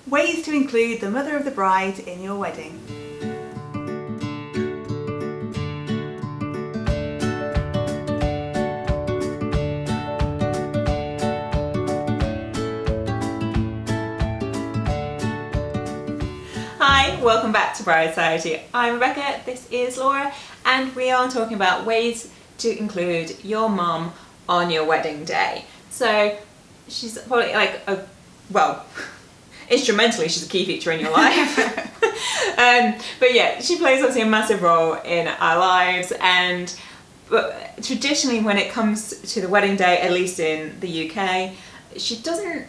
Ways to include the mother of the bride in your wedding. Hi, welcome back to Bride Society. I'm Rebecca, this is Laura, and we are talking about ways to include your mum on your wedding day. So she's probably instrumentally she's a key feature in your life. But yeah, she plays obviously a massive role in our lives, but traditionally when it comes to the wedding day, at least in the UK, she doesn't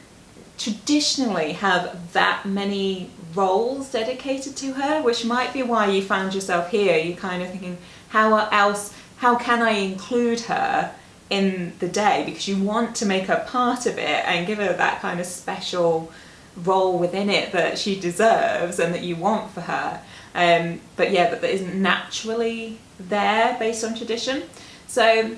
traditionally have that many roles dedicated to her, which might be why you found yourself here. You're kind of thinking, how can I include her in the day? Because you want to make her part of it and give her that kind of special role within it that she deserves and that you want for her. But that isn't naturally there based on tradition. So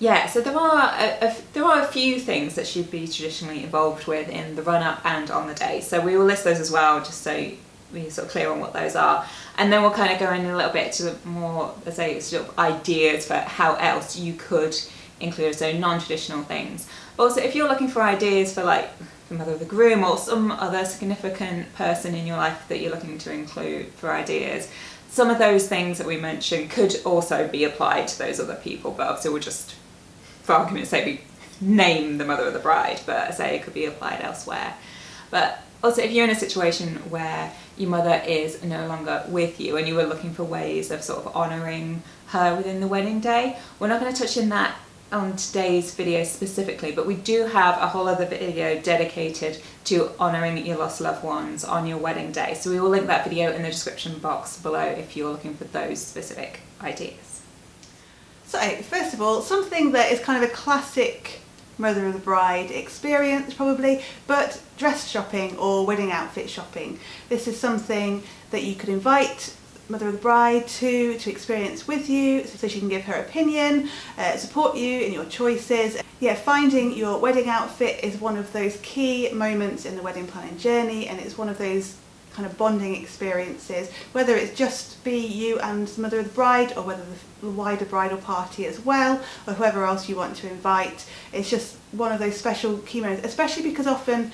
there are a few things that she'd be traditionally involved with in the run-up and on the day. So we will list those as well, just so we're sort of clear on what those are. And then we'll kind of go in a little bit to more, let's say, sort of ideas for how else you could include, so non-traditional things. Also, if you're looking for ideas for like the mother of the groom or some other significant person in your life that you're looking to include for ideas, some of those things that we mentioned could also be applied to those other people, but obviously we'll just, for argument's sake, we name the mother of the bride, but I say it could be applied elsewhere. But also, if you're in a situation where your mother is no longer with you and you were looking for ways of sort of honouring her within the wedding day, we're not going to touch on that on today's video specifically, but we do have a whole other video dedicated to honouring your lost loved ones on your wedding day. So we will link that video in the description box below if you're looking for those specific ideas. So first of all, something that is kind of a classic mother of the bride experience probably, but dress shopping or wedding outfit shopping. This is something that you could invite mother of the bride to experience with you, so she can give her opinion, support you in your choices. Finding your wedding outfit is one of those key moments in the wedding planning journey, and it's one of those kind of bonding experiences, whether it's just be you and the mother of the bride, or whether the wider bridal party as well, or whoever else you want to invite. It's just one of those special key moments, especially because often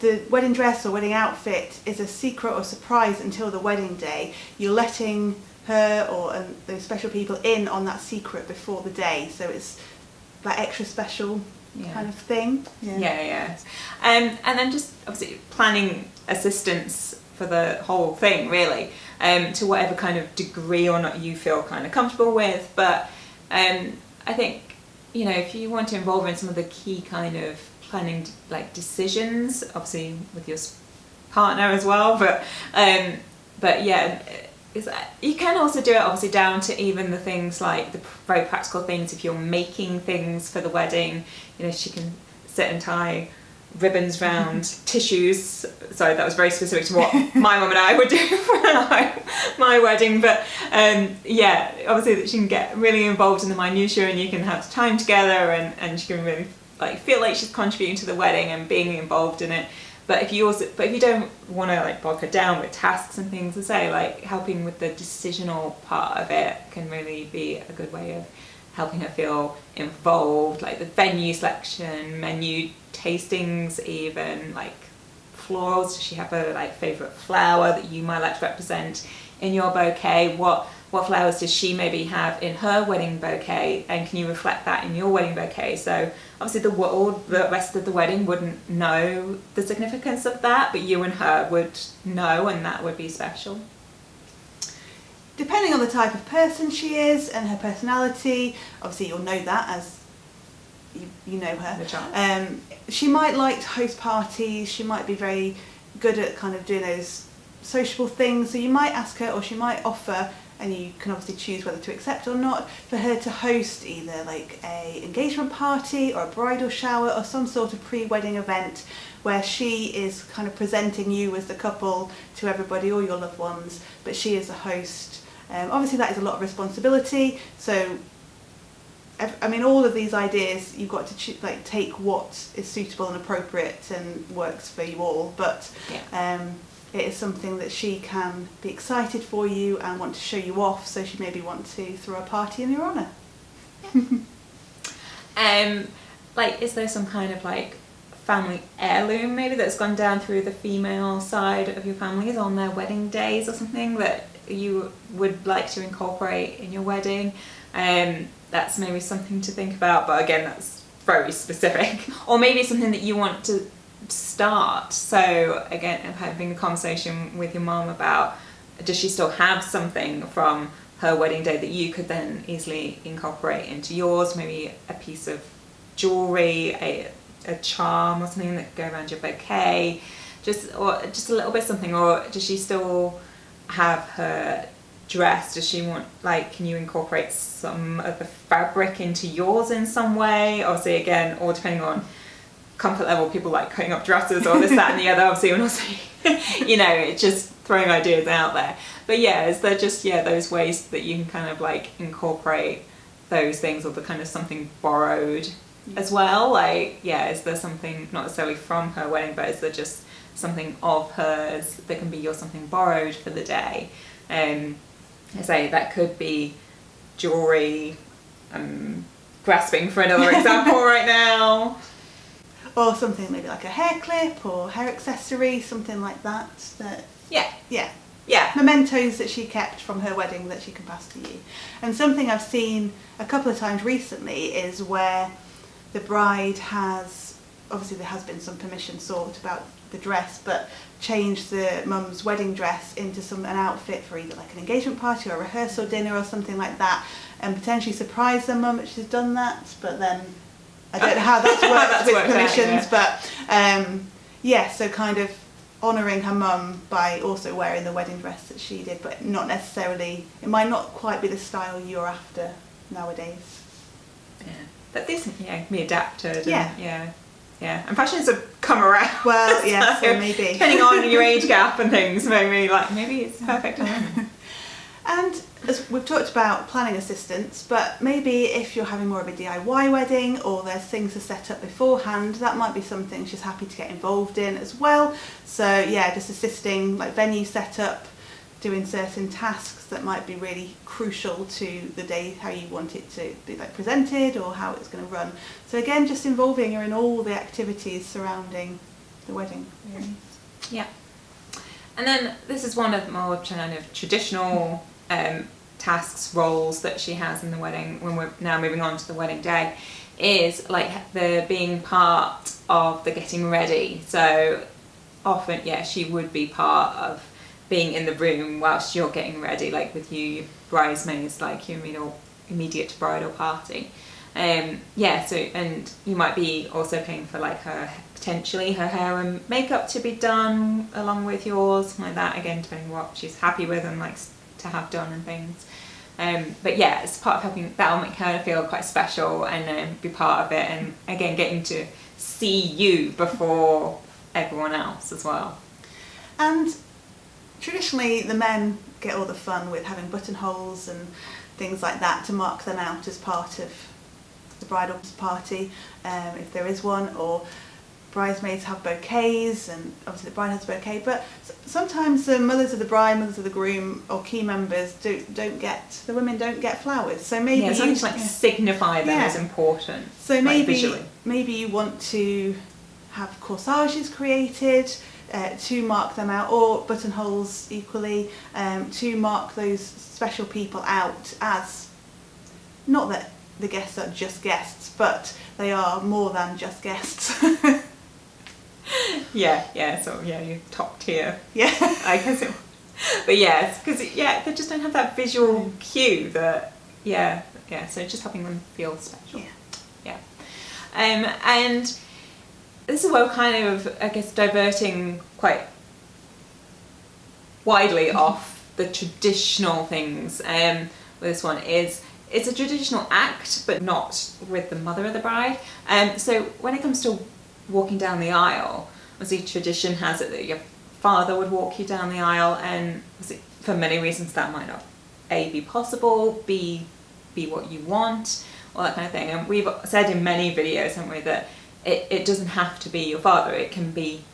the wedding dress or wedding outfit is a secret or surprise until the wedding day. You're letting her or those special people in on that secret before the day, so it's that extra special kind of thing. And then just obviously planning assistance for the whole thing, really, to whatever kind of degree or not you feel kind of comfortable with. But I think, if you want to involve her in some of the key kind of planning decisions, obviously with your partner as well, you can also do it obviously down to even the things like the very practical things. If you're making things for the wedding, she can sit and tie ribbons round tissues. Sorry, that was very specific to what my mum and I would do for my wedding, but obviously that she can get really involved in the minutiae, and you can have time together, and she can really feel like she's contributing to the wedding and being involved in it. But if you don't want to bog her down with tasks and things, to say helping with the decisional part of it can really be a good way of helping her feel involved, like the venue selection, menu tastings, even florals. Does she have a favourite flower that you might like to represent in your bouquet? What flowers does she maybe have in her wedding bouquet, and can you reflect that in your wedding bouquet? So obviously the rest of the wedding wouldn't know the significance of that, but you and her would know, and that would be special. Depending on the type of person she is and her personality, obviously you'll know that as you know her. The child. She might like to host parties, she might be very good at kind of doing those sociable things, so you might ask her, or she might offer, and you can obviously choose whether to accept or not, for her to host either a engagement party or a bridal shower or some sort of pre-wedding event where she is kind of presenting you as the couple to everybody, all your loved ones, but she is the host. Obviously that is a lot of responsibility, so I mean, all of these ideas, you've got to take what is suitable and appropriate and works for you all. But it is something that she can be excited for you and want to show you off. So she maybe want to throw a party in your honour. Like, is there some kind of like family heirloom maybe that's gone down through the female side of your families on their wedding days or something that you would like to incorporate in your wedding? That's maybe something to think about, but again, that's very specific. Or maybe something that you want to start. So again, having a conversation with your mum about, does she still have something from her wedding day that you could then easily incorporate into yours? Maybe a piece of jewellery, a charm or something that go around your bouquet, just a little bit something. Or does she still have her dress? Does she want, like, can you incorporate some of the fabric into yours in some way? Obviously, again, all depending on comfort level. People like cutting up dresses or this, that and the other, obviously, and also it's just throwing ideas out there. But yeah, is there just those ways that you can kind of like incorporate those things, or the kind of something borrowed as well? Like, is there something not necessarily from her wedding, but is there just something of hers that can be your something borrowed for the day? I say that could be jewellery. I'm grasping for another example right now. Or something maybe like a hair clip or hair accessory, something like that. Mementos that she kept from her wedding that she can pass to you. And something I've seen a couple of times recently is where the bride has, obviously there has been some permission sought about the dress, but changed the mum's wedding dress into an outfit for either like an engagement party or a rehearsal dinner or something like that, and potentially surprise their mum that she's done that. But then I don't know how that's worked with permissions, but so kind of honouring her mum by also wearing the wedding dress that she did, but not necessarily, it might not quite be the style you're after nowadays. But this can be adapted. And fashions have come around. Well, so maybe. Depending on your age gap and things, maybe it's perfect. And as we've talked about planning assistance, but maybe if you're having more of a DIY wedding or there's things to set up beforehand, that might be something she's happy to get involved in as well. So just assisting like venue setup, doing certain tasks that might be really crucial to the day, how you want it to be like presented or how it's going to run. So again, just involving her in all the activities surrounding the wedding. Really. Yeah. And then this is one of the more kind of traditional tasks, roles that she has in the wedding when we're now moving on to the wedding day, is like the being part of the getting ready. So often, she would be part of being in the room whilst you're getting ready, like with you bridesmaids, like your immediate bridal party. So, and you might be also paying for like potentially her hair and makeup to be done along with yours, something like that, again depending what she's happy with and likes to have done and things. But it's part of helping, that'll make her feel quite special and be part of it, and again getting to see you before everyone else as well. And traditionally the men get all the fun with having buttonholes and things like that to mark them out as part of the bridal party, if there is one, or bridesmaids have bouquets, and obviously the bride has a bouquet, but sometimes the mothers of the bride, mothers of the groom, or key members the women don't get flowers. So maybe something to like signify them as important. So maybe you want to have corsages created to mark them out, or buttonholes equally, to mark those special people out as, not that the guests are just guests, but they are more than just guests. So your top tier. I guess it. But because they just don't have that visual cue that so just helping them feel special. And this is where we're kind of, I guess, diverting quite widely off the traditional things. With this one it's a traditional act, but not with the mother of the bride. So when it comes to walking down the aisle, obviously tradition has it that your father would walk you down the aisle, and for many reasons that might not A, be possible, B, be what you want, all that kind of thing. And we've said in many videos, haven't we, that it doesn't have to be your father. It can be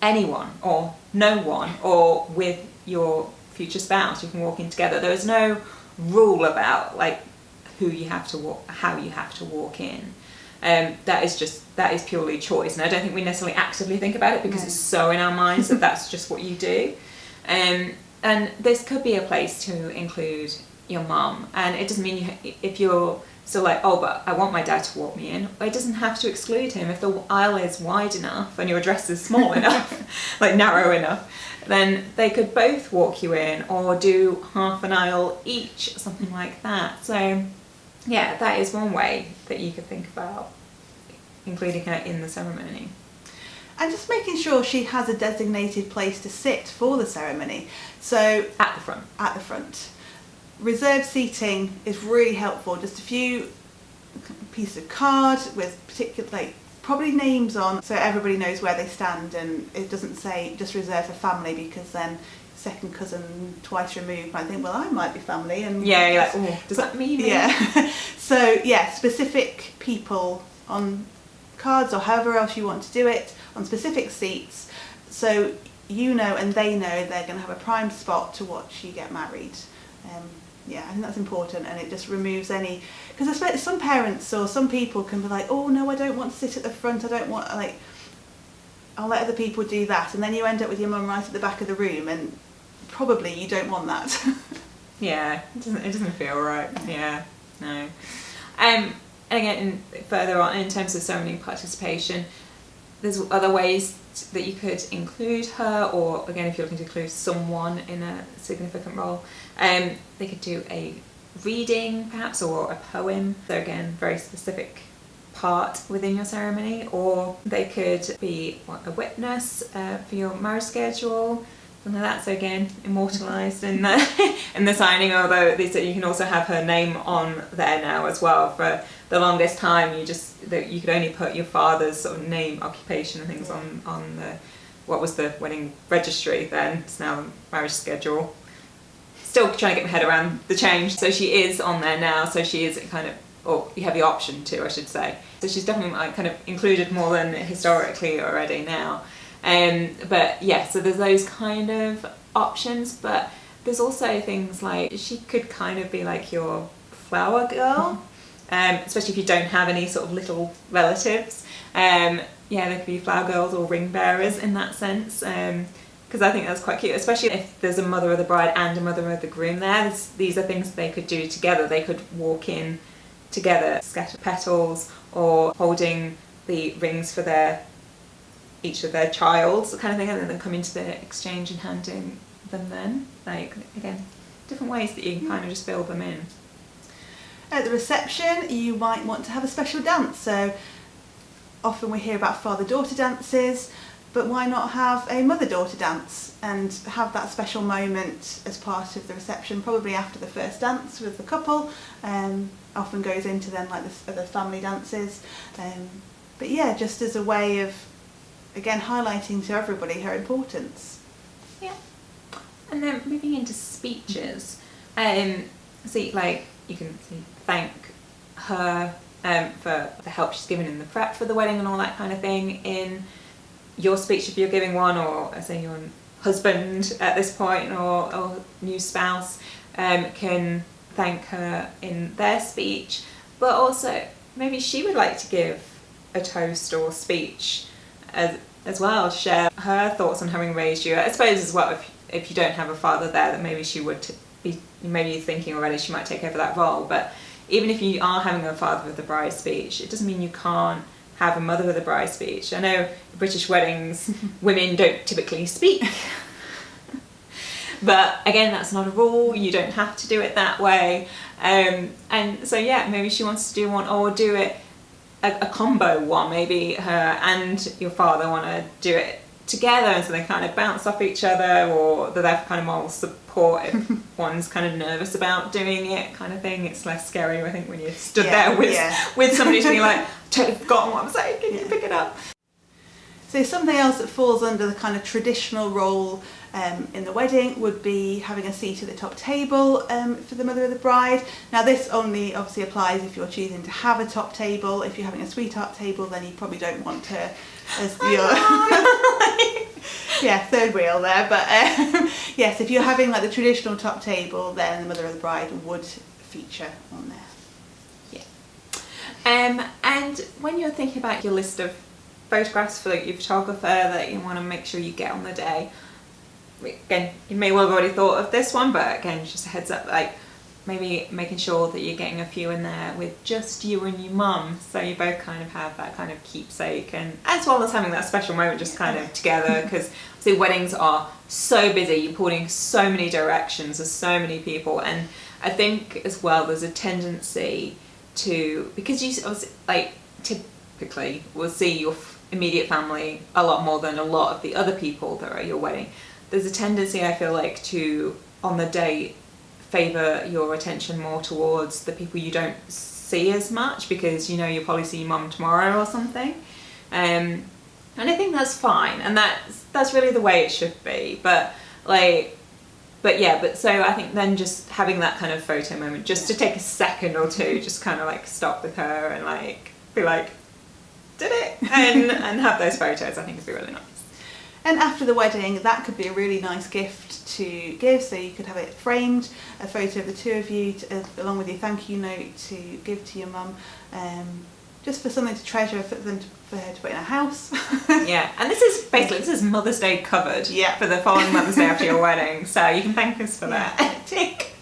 anyone or no one, or with your future spouse. You can walk in together. There is no rule about like who you have to walk, how you have to walk in. That is purely choice, and I don't think we necessarily actively think about it because it's so in our minds that that's just what you do. And this could be a place to include your mum, and it doesn't mean if you're still like, oh, but I want my dad to walk me in, it doesn't have to exclude him. If the aisle is wide enough and your dress is small enough, like narrow enough, then they could both walk you in, or do half an aisle each, something like that. So yeah, that is one way that you could think about including her in the ceremony. And just making sure she has a designated place to sit for the ceremony. So At the front. At the front. Reserved seating is really helpful. Just a few pieces of card with particular, like, probably names on, so everybody knows where they stand, and it doesn't say just reserved for family, because then second cousin twice removed might think, well, I might be family, and yeah, you're like, oh, does that mean me? Yeah. So yeah, specific people on cards, or however else you want to do it, on specific seats, so you know and they know they're going to have a prime spot to watch you get married. Yeah, I think that's important, and it just removes any, because I suppose some parents or some people can be like, oh no, I don't want to sit at the front, I don't want, like, I'll let other people do that, and then you end up with your mum right at the back of the room, and probably you don't want that. Yeah, it doesn't feel right. Yeah, no. And again, further on in terms of ceremony participation, there's other ways that you could include her, or again, if you're looking to include someone in a significant role, they could do a reading perhaps, or a poem. So again, very specific part within your ceremony. Or they could be a witness for your marriage schedule, something like that. So again, immortalised in the in the signing. Although you can also have her name on there now as well. For the longest time, you could only put your father's sort of name, occupation, and things on the, what was the wedding registry then. It's now marriage schedule. Still trying to get my head around the change. So she is on there now. So she is kind of, or you have the option to, I should say. So she's definitely kind of included more than historically already now. But yeah, so there's those kind of options, but there's also things like she could kind of be like your flower girl, especially if you don't have any sort of little relatives. Yeah, there could be flower girls or ring bearers in that sense, because I think that's quite cute, especially if there's a mother of the bride and a mother of the groom there. These are things they could do together. They could walk in together, scatter petals, or holding the rings for each of their child, kind of thing, and then come into the exchange and handing them then. Like, again, different ways that you can kind of just build them in. At the reception, you might want to have a special dance. So often we hear about father-daughter dances, but why not have a mother-daughter dance and have that special moment as part of the reception, probably after the first dance with the couple. Often goes into then like the family dances. But yeah, just as a way of, again, highlighting to everybody her importance. Yeah. And then moving into speeches, see, like, you can thank her for the help she's given in the prep for the wedding and all that kind of thing in your speech if you're giving one, or say your husband at this point, or new spouse can thank her in their speech. But also maybe she would like to give a toast or speech as well, share her thoughts on having raised you. I suppose as well, if you don't have a father there, that maybe she would be, maybe you're thinking already she might take over that role. But even if you are having a father of the bride speech, it doesn't mean you can't have a mother of the bride speech. I know British weddings, women don't typically speak. But again, that's not a rule. You don't have to do it that way. And so yeah, maybe she wants to do one, or do it a combo one. Maybe her and your father want to do it together, and so they kind of bounce off each other, or they're there for kind of moral support if one's kind of nervous about doing it, kind of thing. It's less scary, I think, when you're stood there with somebody being like, totally forgotten what I'm saying, can you pick it up? So something else that falls under the kind of traditional role in the wedding would be having a seat at the top table for the mother of the bride. Now this only obviously applies if you're choosing to have a top table. If you're having a sweetheart table, then you probably don't want her as your yeah, third wheel there, but yes, if you're having like the traditional top table, then the mother of the bride would feature on there. Yeah. And when you're thinking about your list of photographs for your photographer that you want to make sure you get on the day, again, you may well have already thought of this one, but again, just a heads up, like maybe making sure that you're getting a few in there with just you and your mum, so you both kind of have that kind of keepsake, and as well as having that special moment just kind of together, because see, weddings are so busy, you're pulling so many directions, there's so many people, and I think as well there's a tendency to, because you like typically will see your immediate family a lot more than a lot of the other people that are at your wedding, there's a tendency, I feel like, to on the day favour your attention more towards the people you don't see as much, because you know you'll probably see your mum tomorrow or something, and I think that's fine, and that's really the way it should be, but so I think then just having that kind of photo moment, just to take a second or two, just kind of like stop with her and like be like, did it, and have those photos, I think would be really nice. And after the wedding, that could be a really nice gift to give, so you could have it framed, a photo of the two of you along with your thank you note to give to your mum, just for something to treasure for her to put in a house. Yeah, and this is Mother's Day covered for the following Mother's Day after your wedding, so you can thank us for that. Tick.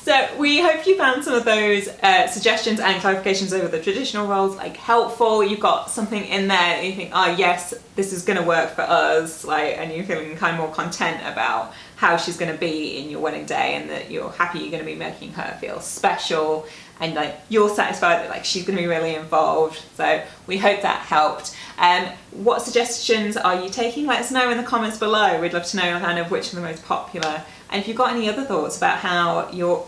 So we hope you found some of those suggestions and clarifications over the traditional roles like helpful. You've got something in there that you think, oh yes, this is going to work for us, like, and you're feeling kind of more content about how she's going to be in your wedding day, and that you're happy you're going to be making her feel special, and like you're satisfied that like she's going to be really involved. So we hope that helped. What suggestions are you taking? Let us know in the comments below. We'd love to know kind of which are the most popular. And if you've got any other thoughts about how you're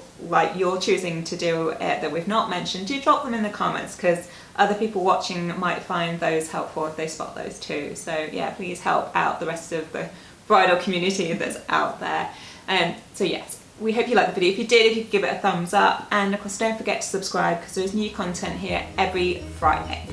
choosing to do it that we've not mentioned, do drop them in the comments, because other people watching might find those helpful if they spot those too. So yeah, please help out the rest of the bridal community that's out there. So yes, we hope you liked the video. If you did, if you could give it a thumbs up, and of course don't forget to subscribe, because there's new content here every Friday.